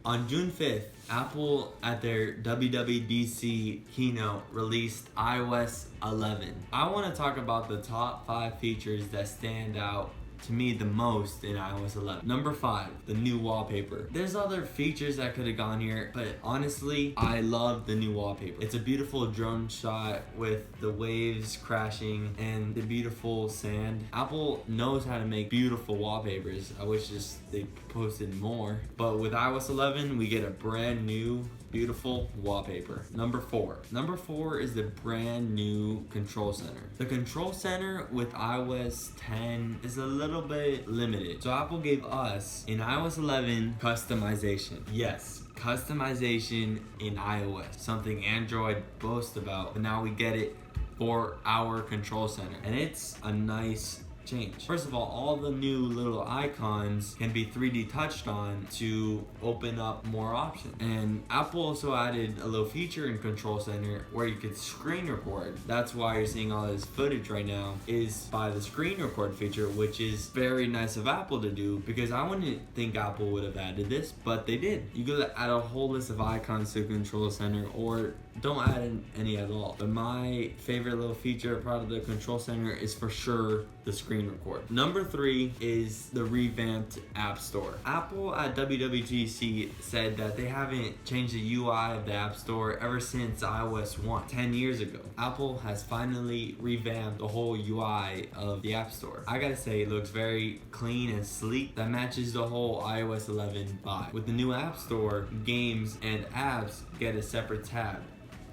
On June 5th, Apple at their WWDC keynote released iOS 11. I want to talk about the top 5 features that stand out to me the most in iOS 11. Number 5, the new wallpaper. There's other features that could have gone here, but honestly, I love the new wallpaper. It's a beautiful drone shot with the waves crashing and the beautiful sand. Apple knows how to make beautiful wallpapers. I wish they posted more. But with iOS 11, we get a brand new beautiful wallpaper. Number 4 is the brand new control center. The control center with iOS 10 is a little bit limited. So Apple gave us in iOS 11 customization. Yes, customization in iOS, something Android boasts about, but now we get it for our control center, and it's a nice change. First of all the new little icons can be 3D touched on to open up more options. And Apple also added a little feature in Control Center where you could screen record. That's why you're seeing all this footage right now is by the screen record feature, which is very nice of Apple to do, because I wouldn't think Apple would have added this, but they did. You could add a whole list of icons to Control Center, or don't add any at all. But my favorite little feature part of the Control Center is for sure the screen record. Number 3 is the revamped App Store. Apple at WWDC said that they haven't changed the UI of the App Store ever since iOS 1, 10 years ago. Apple has finally revamped the whole UI of the App Store. I gotta say, it looks very clean and sleek. That matches the whole iOS 11 vibe. With the new App Store, games and apps get a separate tab.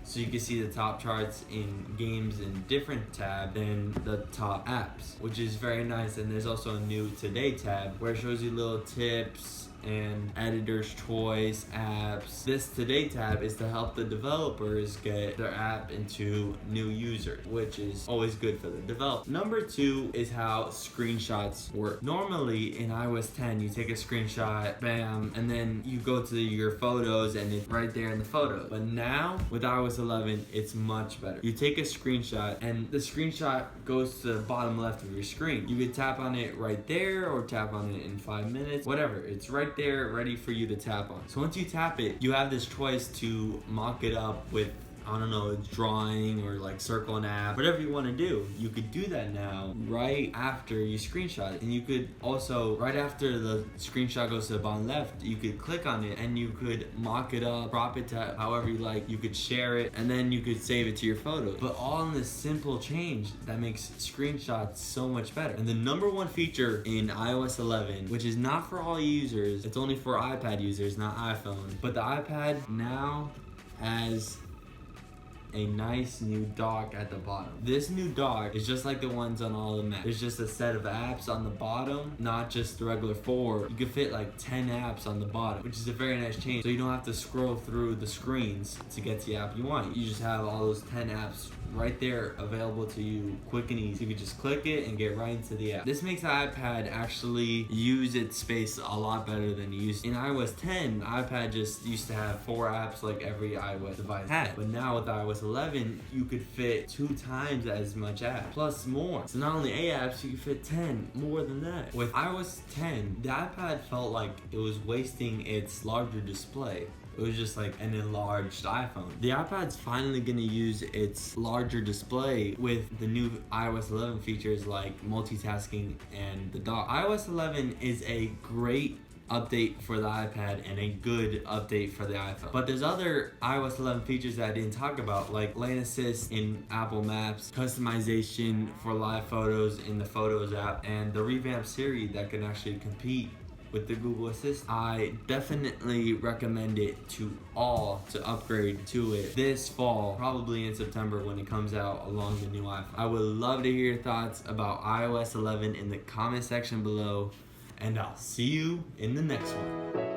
So you can see the top charts in games in different tab than the top apps, which is very nice. And there's also a new Today tab where it shows you little tips and editor's choice apps. This Today tab is to help the developers get their app into new users, which is always good for the developer. Number 2 is how screenshots work. Normally in iOS 10, you take a screenshot, bam, and then you go to your photos and it's right there in the photos. But now with iOS 11, it's much better. You take a screenshot and the screenshot goes to the bottom left of your screen. You could tap on it right there or tap on it in 5 minutes, whatever. It's right there ready for you to tap on. So once you tap it, you have this choice to mock it up with, I don't know, drawing or like circle an app, whatever you want to do. You could do that now right after you screenshot it. And you could also, right after the screenshot goes to the bottom left, you could click on it and you could mock it up, crop it to however you like. You could share it and then you could save it to your photos. But all in this simple change that makes screenshots so much better. And the number 1 feature in iOS 11, which is not for all users, it's only for iPad users, not iPhone. But the iPad now has a nice new dock at the bottom. This new dock is just like the ones on all the Macs. There's just a set of apps on the bottom, not just the regular 4. You can fit like 10 apps on the bottom, which is a very nice change. So you don't have to scroll through the screens to get to the app you want. You just have all those 10 apps right there available to you, quick and easy. You can just click it and get right into the app. This makes the iPad actually use its space a lot better than you used. In iOS 10, iPad just used to have 4 apps like every iOS device had. But now with iOS 11, you could fit 2 times as much apps, plus more. So not only 8 apps, you could fit 10, more than that. With iOS 10, the iPad felt like it was wasting its larger display. It was just like an enlarged iPhone. The iPad's finally gonna use its larger display with the new iOS 11 features like multitasking and the dock. iOS 11 is a great update for the iPad and a good update for the iPhone. But there's other iOS 11 features that I didn't talk about, like lane assist in Apple Maps, customization for live photos in the Photos app, and the revamped Siri that can actually compete with the Google Assistant. I definitely recommend it to all to upgrade to it this fall, probably in September when it comes out along the new iPhone. I would love to hear your thoughts about iOS 11 in the comment section below, and I'll see you in the next one.